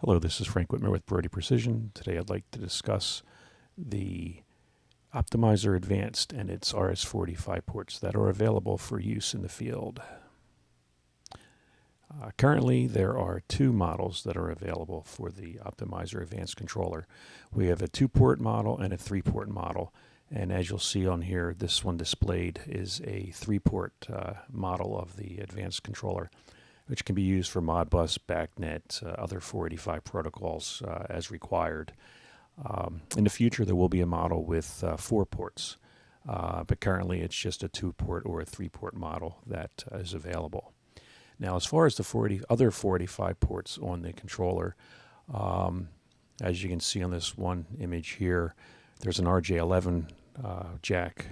Hello, this is Frank Whitmer with Brody Precision. Today I'd like to discuss the Optimizer Advanced and its RS-485 ports that are available for use in the field. Currently, there are two models that are available for the Optimizer Advanced controller. We have a 2-port model and a 3-port model. And as you'll see on here, this one displayed is a 3-port model of the Advanced controller, which can be used for Modbus, BACnet, other 485 protocols as required. In the future, there will be a model with 4 ports, but currently it's just a 2-port or a 3-port model that is available. Now, as far as the other 485 ports on the controller, as you can see on this one image here, there's an RJ11 jack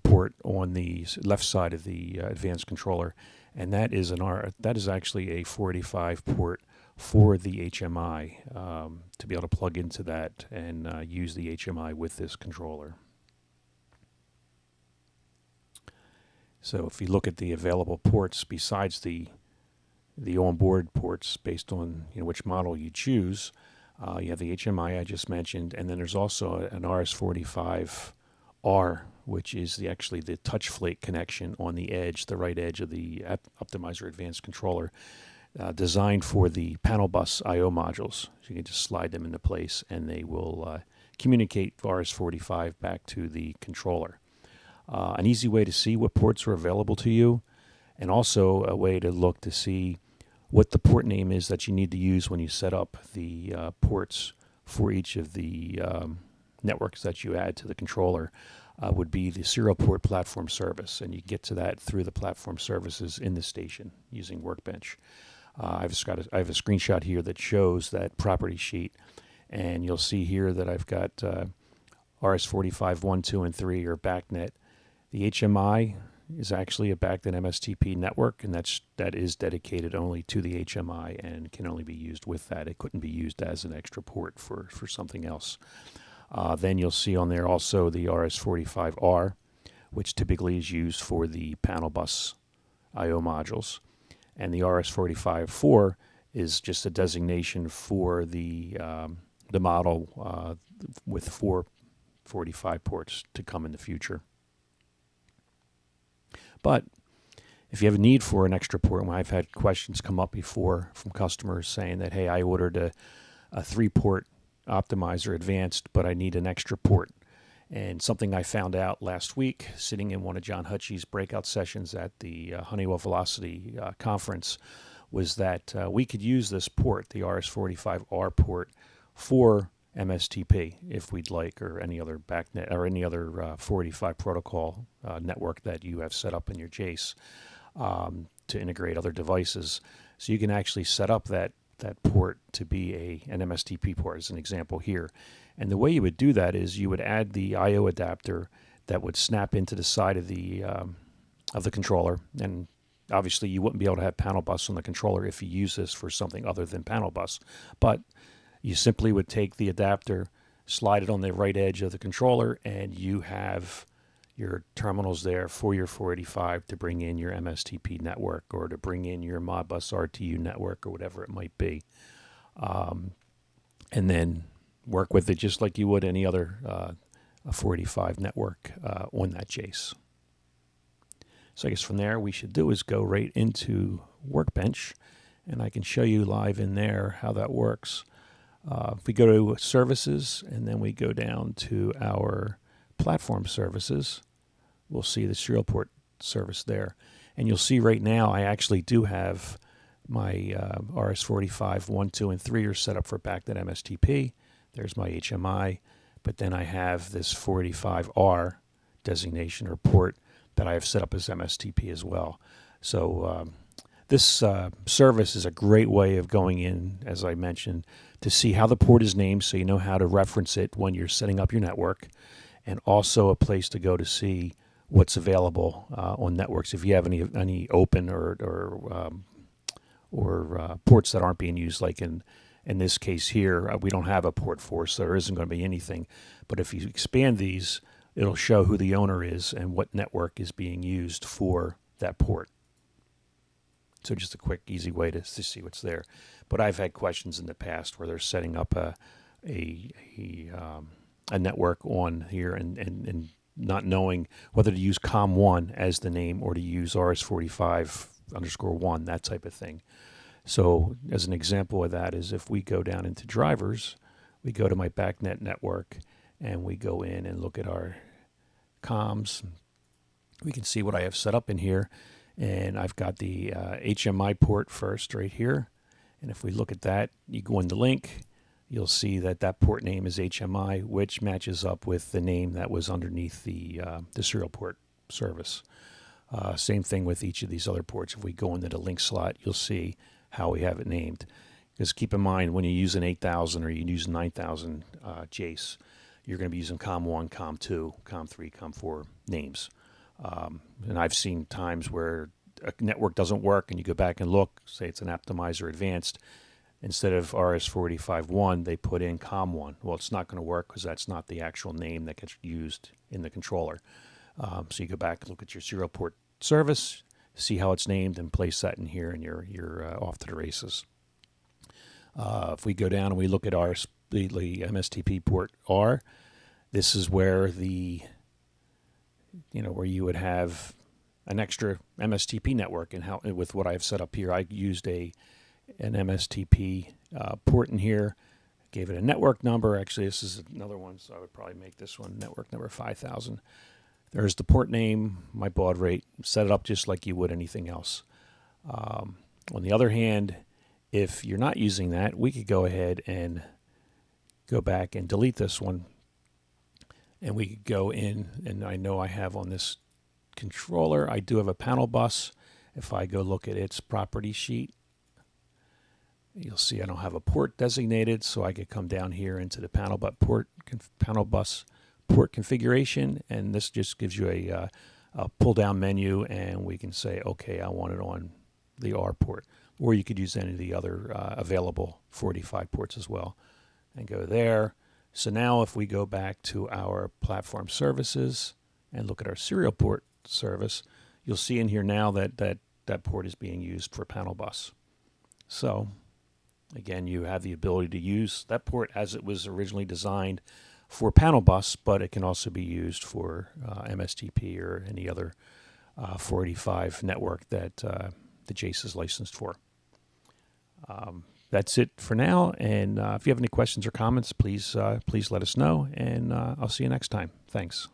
port on the left side of the advanced controller, and that is actually a 485 port for the HMI to be able to plug into that and use the HMI with this controller. So if you look at the available ports besides the onboard ports based on which model you choose, you have the HMI I just mentioned, and then there's also an RS-485R, which is actually the touch flake connection on the edge, the right edge of the Optimizer Advanced controller, designed for the panel bus I/O modules. So you can just slide them into place, and they will communicate RS-485 back to the controller. An easy way to see what ports are available to you, and also a way to look to see what the port name is that you need to use when you set up the ports for each of the networks that you add to the controller would be the SerialPort platform service, and you get to that through the platform services in the station using Workbench. I have a screenshot here that shows that property sheet, and you'll see here that I've got RS-485 1, 2, and 3 or BACnet. The HMI is actually a BACnet MSTP network, and that is dedicated only to the HMI and can only be used with that. It couldn't be used as an extra port for something else. Then you'll see on there also the RS-485R, which typically is used for the panel bus I/O modules. And the RS-485-4 is just a designation for the model with 445 ports to come in the future. But if you have a need for an extra port, and I've had questions come up before from customers saying that, hey, I ordered a 3-port Optimizer Advanced, but I need an extra port. And something I found out last week, sitting in one of John Hutchie's breakout sessions at the Honeywell Velocity conference, was that we could use this port, the RS-485R port, for MSTP if we'd like, or any other BACnet or any other 485 protocol network that you have set up in your Jace to integrate other devices. So you can actually set up that port to be an MSTP port, as an example here. And the way you would do that is you would add the I/O adapter that would snap into the side of the controller. And obviously you wouldn't be able to have panel bus on the controller if you use this for something other than panel bus. But you simply would take the adapter, slide it on the right edge of the controller, and you have your terminals there for your 485 to bring in your MSTP network or to bring in your Modbus RTU network or whatever it might be. And then work with it just like you would any other 485 network on that Jace. So I guess from there, we should do is go right into Workbench, and I can show you live in there how that works. If we go to Services, and then we go down to our Platform Services, we'll see the SerialPort service there. And you'll see right now I actually do have my RS-485 1, 2, and 3 are set up for BACnet MSTP. There's my HMI. But then I have this 485R designation or port that I have set up as MSTP as well. So this service is a great way of going in, as I mentioned, to see how the port is named so you know how to reference it when you're setting up your network, and also a place to go to see what's available on networks if you have any open or ports that aren't being used. Like in this case here, we don't have a port for, so there isn't going to be anything. But if you expand these, it'll show who the owner is and what network is being used for that port. So just a quick, easy way to see what's there. But I've had questions in the past where they're setting up a network on here and not knowing whether to use COM1 as the name or to use RS-485_1, that type of thing. So as an example of that is if we go down into drivers, we go to my BACnet network and we go in and look at our comms. We can see what I have set up in here. And I've got the HMI port first right here. And if we look at that, you go in the link, you'll see that that port name is HMI, which matches up with the name that was underneath the SerialPort service. Same thing with each of these other ports. If we go into the link slot, you'll see how we have it named. Because keep in mind, when you use an 8000 or you use 9000 Jace, you're going to be using COM1, COM2, COM3, COM4 names. And I've seen times where a network doesn't work and you go back and look, say it's an Optimizer Advanced, instead of RS-485_1, they put in COM1. Well, it's not going to work because that's not the actual name that gets used in the controller. So you go back and look at your SerialPort service, see how it's named, and place that in here, and you're off to the races. If we go down and we look at the MSTP port R, this is where where you would have an extra MSTP network, and how with what I've set up here, I used an MSTP port in here, gave it a network number. Actually, this is another one, so I would probably make this one network number 5000. There's the port name, my baud rate, set it up just like you would anything else. On the other hand, if you're not using that, we could go ahead and go back and delete this one. And we could go in, and I know I have on this controller, I do have a panel bus. If I go look at its property sheet, you'll see I don't have a port designated, so I could come down here into the panel bus port configuration, and this just gives you a pull-down menu, and we can say, okay, I want it on the R port. Or you could use any of the other available 45 ports as well, and go there. So now if we go back to our platform services and look at our SerialPort service, you'll see in here now that port is being used for panel bus. So again, you have the ability to use that port as it was originally designed for panel bus, but it can also be used for MSTP or any other 485 network that the Jace is licensed for. That's it for now, and if you have any questions or comments, please let us know, and I'll see you next time. Thanks.